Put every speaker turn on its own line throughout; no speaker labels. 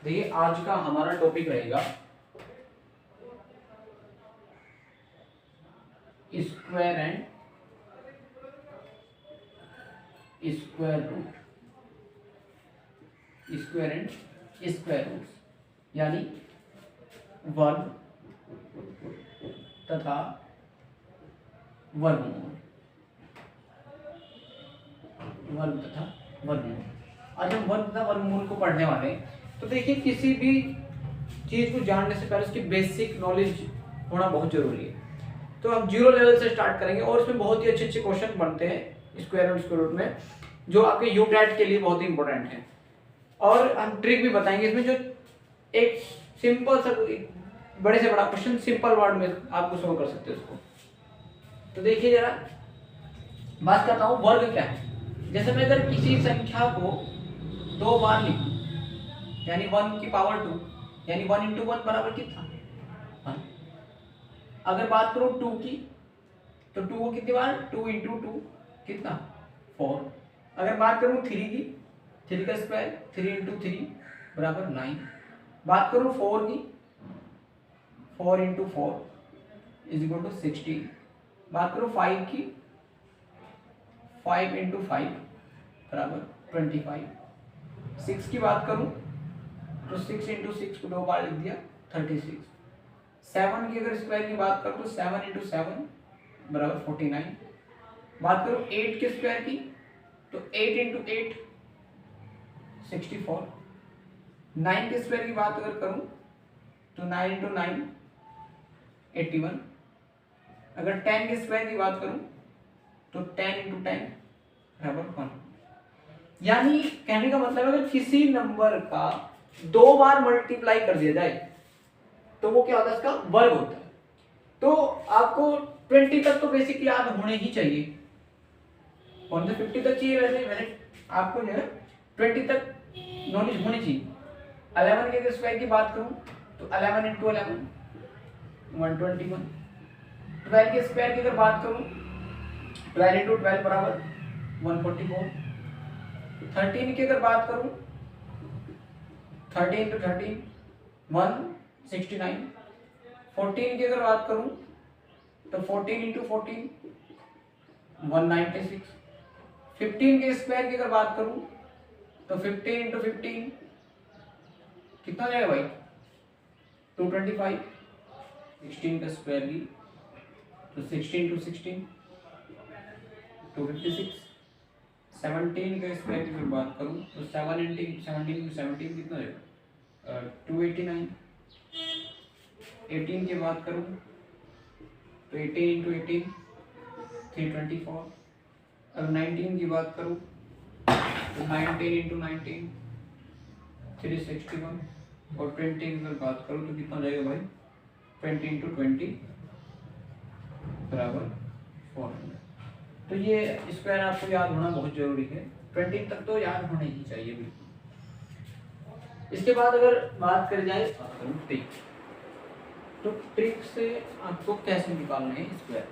देखिए आज का हमारा टॉपिक रहेगा square and square root, square and square roots, यानी वर्ग तथा वर्गमूल, वर्ग तथा वर्गमूल। आज हम वर्ग तथा वर्गमूल को पढ़ने वाले हैं। तो देखिए किसी भी चीज को जानने से पहले उसकी बेसिक नॉलेज होना बहुत जरूरी है। तो हम जीरो लेवल से स्टार्ट करेंगे और इसमें बहुत ही अच्छे अच्छे क्वेश्चन बनते हैं स्क्वायर और स्क्वायर रूट में, जो आपके यूटेट के लिए बहुत ही इंपॉर्टेंट है। और हम ट्रिक भी बताएंगे इसमें, जो एक सिंपल सा बड़े से बड़ा क्वेश्चन सिंपल वर्ड में आपको सॉल्व कर सकते हो उसको। तो देखिए जरा बात करता हूँ वर्ग क्या है। जैसे मैं अगर किसी संख्या को 2 बार लिखूं, यानी 1 की पावर 2, यानी 1 इंटू 1 बराबर कितना 1। अगर बात करूं 2 की, तो 2 को कितनी बार 2 इंटू 2 कितना 4। अगर बात करूं 3 की, 3 का स्क्वायर 3 इंटू 3 बराबर 9। बात करूं 4 की, 4 इंटू 4 इज इक्वल टू 16। बात करूं 5 की, 5 इंटू 5 बराबर 25। 6 की बात करूं तो 6 इंटू 6 को 2 बार लिख दिया 36। 7 की अगर स्क्वायर की बात करूं तो 7 इंटू 7 बराबर 49। बात करूं 8 के स्क्वायर की, तो 8 इंटू 8 64। 9 के स्क्वायर की बात अगर करूं तो 9 इंटू 9 81। अगर 10 के स्क्वायर की बात करूं तो 10 इंटू 10 बराबर 1। यानी कहने का मतलब है अगर किसी नंबर का 2 बार मल्टीप्लाई कर दिया जाए तो वो क्या होता है, इसका वर्ग होता है। तो आपको 20 तक तो बेसिक याद होने ही चाहिए, 50 तक चाहिए। वैसे आपको जो है 20 तक नॉलेज होनी चाहिए। 11 के स्क्वायर की बात करूं तो 11 इंटू 11 121। 12 के स्क्वायर की अगर बात करूं 12 इंटू 12 बराबर 144। 13 की अगर बात करूं 13 इंटू 13 169। 14 की अगर बात करूं तो 14 इंटू 14 196। 15 के स्क्वायर की अगर बात करूं तो 15 इंटू 15 कितना हो जाएगा भाई 225। 16 का स्क्वायर की तो 16 इंटू 16 256। 17 के स्क्वायर की फिर बात करूं तो 7 इंटू 17 कितना हो जाएगा 289। 18 की बात करूं तो 18 इंटू 18 324। अब 19 की बात करूं तो 19 इंटू 19 361। और 20 की अगर बात करूं तो कितना हो जाएगा भाई 20 इंटू 20 बराबर 400। तो ये स्क्वायर आपको याद होना बहुत जरूरी है, 20 तक तो याद होना ही चाहिए बिल्कुल। इसके बाद अगर बात करी जाए ट्रिक, तो ट्रिक से आपको कैसे निकालना है स्क्वायर।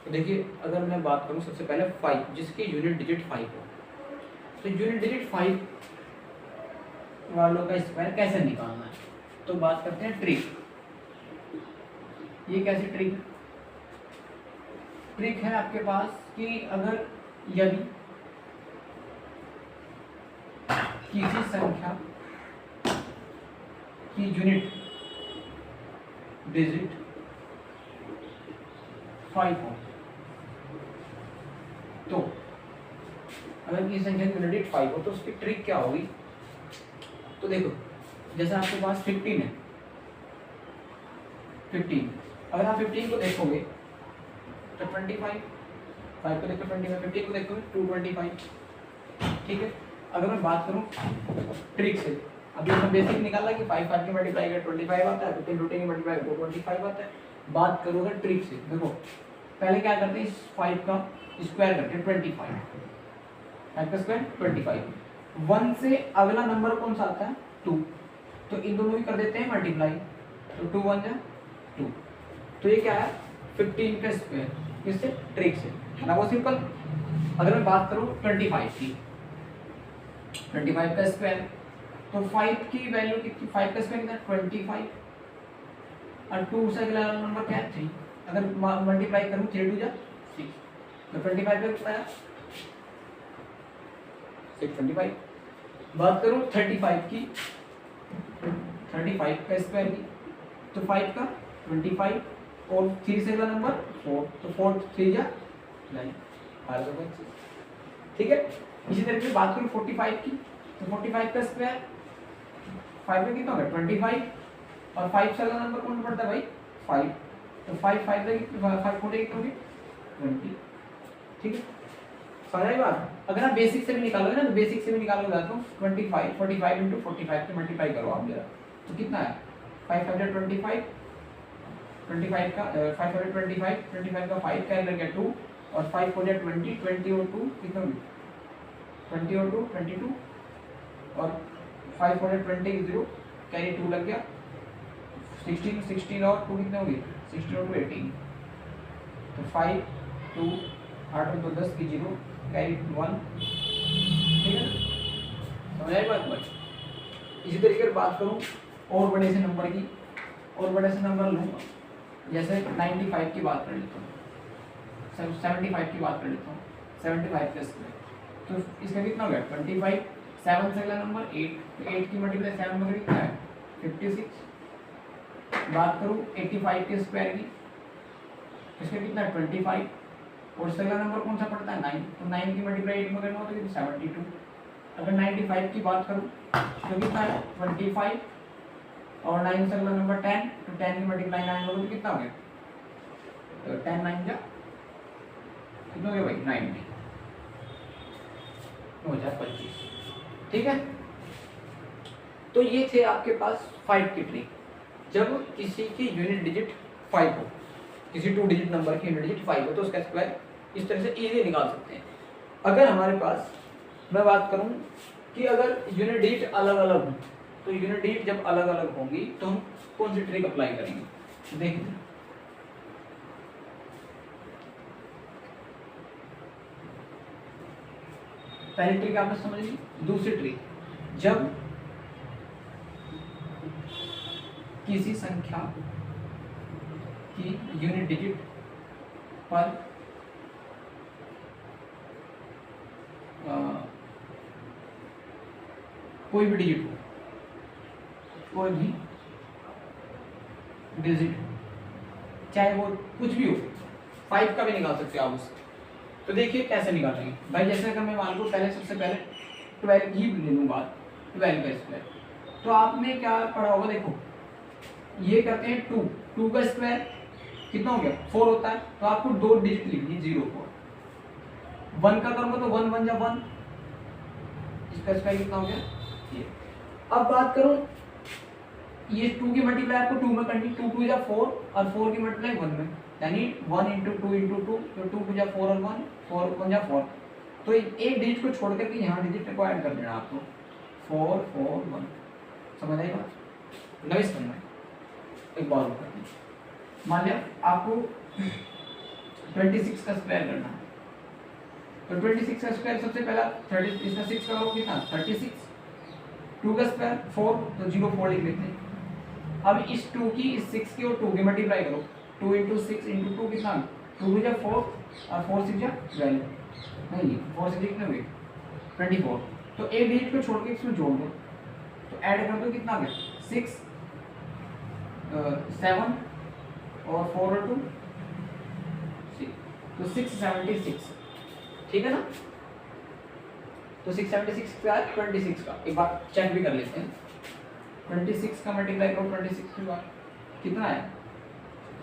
तो देखिए अगर मैं बात करूं सबसे पहले 5 जिसकी यूनिट डिजिट 5 हो, तो यूनिट डिजिट 5 वालों का स्क्वायर कैसे निकालना है। तो बात करते हैं ट्रिक। ये कैसी ट्रिक है आपके पास कि अगर यदि किसी संख्या की यूनिट डिजिट 5 हो, तो अगर किसी संख्या की यूनिट डिजिट 5 हो तो उसकी ट्रिक क्या होगी। तो देखो जैसे आपके पास 15 है, 15 अगर आप 15 को देखोगे तो 25, 5 को देखो 25, 15 को देखोगे 225। ठीक है। अगर मैं बात करूं ट्रिक से, अभी हमने बेसिक निकाला कि 5 5 की मल्टीप्लाई कर 25 आता है, 15 की मल्टीप्लाई कर 25 आता है। बात करो अगर ट्रिक से, देखो पहले क्या करते हैं इस 5 का स्क्वायर करते हैं 25, 5 का स्क्वायर 25। 1 से अगला नंबर कौन सा आता है 2, तो इन दोनों की कर देते हैं मल्टीप्लाई, तो 2 1 जा 2। तो ये क्या है 15 का स्क्वायर, किससे ट्रिक से, है ना वो सिंपल। अगर मैं बात करूं 25 की, 25 का स्क्वायर तो 5 की वैल्यू कितनी, 5 का स्क्वायर कितना 25 और 2 से अगला नंबर क्या है 3। अगर मल्टीप्लाई करूँ 3 2 जा 6 तो 25 का कितना है 625। बात करूँ 35 की, 35 का स्क्वायर की तो 5 का 25 और 3 से अगला नंबर 4 तो 4 3 जा 9 ठीक है। इसी तरीके से बात करूँ 45 की तो 45 का स्क्वायर 5 का कितना होगा 25 और 5 से अगला नंबर कौन पड़ता है भाई 5 तो 5 5 का कितना 5 4 कितना होगी 20 ठीक है। समझ आई बात। अगर आप बेसिक से भी निकालोगे ना तो बेसिक से भी निकालोगे तो 25 45 इंटू 45 से मल्टीप्लाई करो आप जरा तो कितना है 525 25 का 525 25 का 5 क्या लग गया 2 और 5 हो जाए 20 20 और 2 कितना होगी 20 और 2 22 और 5 हो जाए 20 0 कैरी 2 लग गया 16 16 और 2 कितने होगी 16 और 2 18 तो 5 2 8 और 2 10 की 0 कैरी 1 ठीक है समझ आई बात भाई। इसी तरीके से बात करूं और बड़े से नंबर की और बड़े से नंबर लूँगा जैसे 95 की बात कर लेता हूँ 75 की बात कर लेता हूँ 75 का स्क्वायर तो इसका कितना हो गया 25 7 से अगला नंबर 8 तो 8 की मल्टीप्लाई 7 नंबर कितना है 56। बात करूँ 85 के स्क्वायर की इसका कितना है 25 और इसका अगला नंबर कौन सा पड़ता है 9 तो 9 की मल्टीप्लाई 8 में करना हो तो कितना 72। अगर 95 की बात करूँ तो कितना है 25 और 9 से अगला नंबर 10 तो 10 की मल्टीप्लाई 9 करो तो कितना हो गया तो 10 9 जा कितना हो गया भाई 90 2025 ठीक है। तो ये थे आपके पास 5 की ट्रिक जब किसी की यूनिट डिजिट 5 हो किसी 2 डिजिट नंबर की यूनिट डिजिट 5 हो तो उसका स्क्वायर इस तरह से इजीली निकाल सकते हैं। अगर हमारे पास मैं बात करूं कि अगर यूनिट डिजिट अलग अलग हो तो यूनिट डिजिट जब अलग अलग होंगी तो हम कौन सी ट्रिक अप्लाई करेंगे देखिए। पहली ट्रिक आपने समझ ली। दूसरी ट्रिक जब किसी संख्या की यूनिट डिजिट पर कोई भी डिजिट हो कोई भी डिजिट चाहे वो कुछ भी हो 5 का भी निकाल सकते हो आप उससे। तो देखिए कैसे निकालेंगे भाई। जैसे अगर मैं मान लूँ पहले सबसे पहले 12 ही ले लूँ बात 12 का स्क्वायर तो आपने क्या पढ़ा होगा देखो ये करते हैं 2 का स्क्वायर कितना हो गया 4 होता है तो आपको 2 डिजिट लिखनी 0 4 1 का करूँगा तो 1 1 जा 1 इसका स्क्वायर कितना हो गया ये। अब बात करूँ ये 2 की मल्टीप्लाई आपको 2 में करनी 2 2 जा 4 और 4 की मल्टीप्लाई 1 में यानी 1 इंटू 2 इंटू 2 तो 2 2 जा 4 और 1 4 1 जा 4 तो एक डिजिट को छोड़ करके यहाँ डिजिट को ऐड कर देना आपको 4 4 1 समझ आई बात। नविस करना है एक बार और करना मान लिया आपको 26 का स्क्वायर करना है तो 26 का स्क्वायर सबसे पहला 30 इसका 6 का होगा कितना 36 2 का स्क्वायर 4 तो 0 4 लिख लेते हैं। अब इस 2 की इस 6 की और 2 की मल्टीप्लाई करो 2 इंटू 6 इंटू 2 कितना 2 जा 4 और 4 6 जा 12 नहीं 4 6 कितने हुए 24 तो एक डिजिट को छोड़ के इसमें जोड़ दो तो ऐड कर दो कितना आ गया 6 7 और 4 और 2 6 तो 676 ठीक है ना। तो 676 का 26 का एक बार चेक भी कर लेते हैं 26 का मल्टीप्लाई करो 26 के बाद कितना है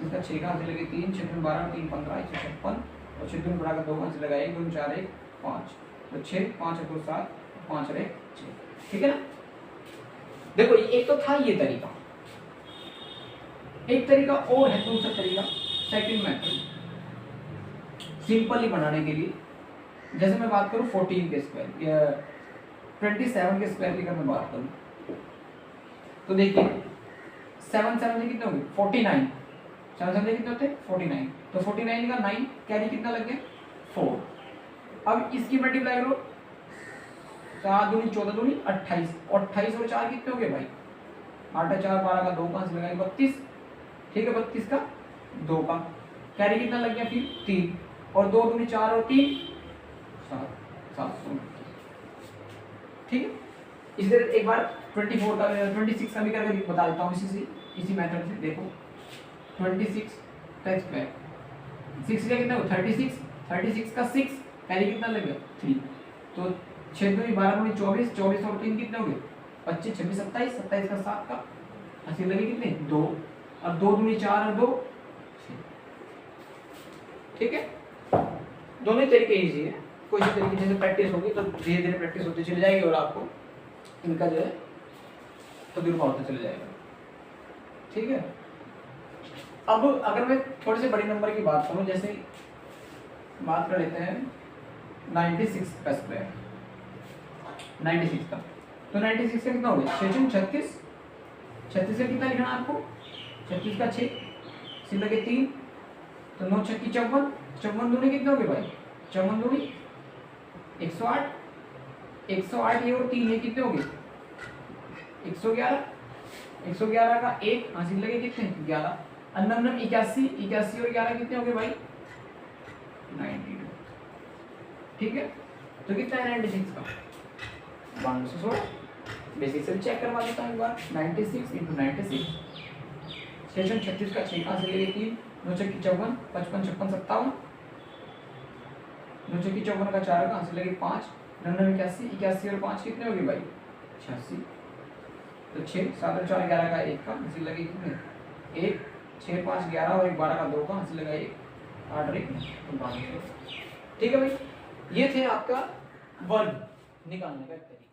इसका 6 का से लगे 3 6 12 3 15 156 और 6 दून बढ़ाकर 2 से लगाए 1 2 4 1 5 तो 6 5 2 7 5 और 1 6 ठीक है ना। देखो एक तो था ये तरीका एक तरीका और है दूसरा तरीका सेकंड मेथड सिंपली बनाने के लिए। जैसे मैं बात करूं 14 के स्क्वायर या 27 के स्क्वायर की अगर मैं बात करूं तो देखिए 7 7 से कितने होंगे 49 7 7 से कितने होते हैं 49 तो 49 का 9 कैरी कितना लग गया 4। अब इसकी मल्टीप्लाई करो 7 दूनी 14 दूनी 28, 28 और 4 कितने हो गए भाई? 8 4 12 का 2 5 लगाएंगे 32, ठीक है 32 का 2 का कैरी कितना लग गया फिर 3 और 2 दूनी 4 और 3 7, 700, ठीक है। इसी तरह एक बार 24 का 26 का भी करके बता देता हूँ इसी मेथड से। देखो 26 का स्क्वायर 6 का कितना हो 36, 36 का 6 कैरी कितना लग गया 3, तो 6 दूनी 12 दूनी 24, 24 और 3 कितने हो गए 25, 26 27, 27 का 7 का ऐसे लगे कितने 2, अब 2 दूनी 4 और 2 6, ठीक है। दोनों ही तरीके इजी है, कोई भी तरीके जैसे प्रैक्टिस होगी तो धीरे धीरे प्रैक्टिस होती चली जाएगी और आपको इनका जो है तजुर्बा होता चला जाएगा, ठीक है। अब अगर मैं थोड़े से बड़े नंबर की बात करूं, जैसे बात कर लेते हैं 96 का स्क्वायर, 96 का, तो 96 का कितना हो गया 6 36, 36 का कितना लिखना है आपको 36 का 6 सीधा के 3, तो 9 6 54, 54 दूनी कितने हो गए भाई 54 दूनी 108, 108 ये और 3 ये कितने हो गए 111, 111 का 1 हासिल लगे कितने 11, अन्नम 81, 81 और 11 कितने हो गए भाई 92, ठीक है। तो कितना है 96 का 516, बेसिक से चेक करवा देता हूँ एक बार 96 × 96, 6 36 का 6 हासिल लगे 3, 9 6 54, 55 56 57, 9 6 54 का 4 का हासिल लगे 5, 99 81, 81 और 5 कितने हो गए भाई 86, तो 6 7 और 4 11 का 1 का हासिल लगे कितने 1, 6 5 11 और 1 12 का 2 का हासिल लगा 1, 8 और 1 9, ठीक है भाई। ये थे आपका वर्ग निकालने का तरीका।